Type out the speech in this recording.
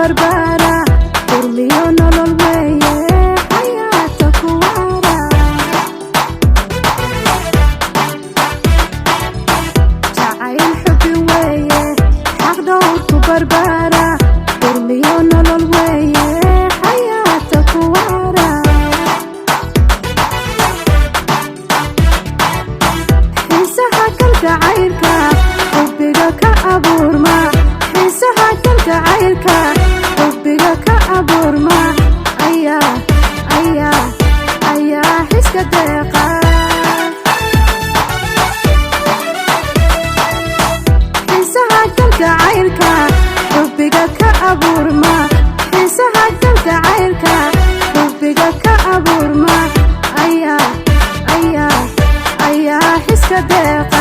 barbara durmiyo nolol weeye xayaata ku waara jacayl xubi weeye xaq dhowr ku barbara durmiyo nolol weeye xayaata ku waara xiisaha kalgacaylka xubbiga ka abuurma xiisaha kalgacaylka xubbiga ka abuurma ayaa xiska deeqa xiisaha kalgacaylka xubbiga ka abuurma xiisaha kalgacaylka xubbiga ka abuurma ayaa xiska deeqa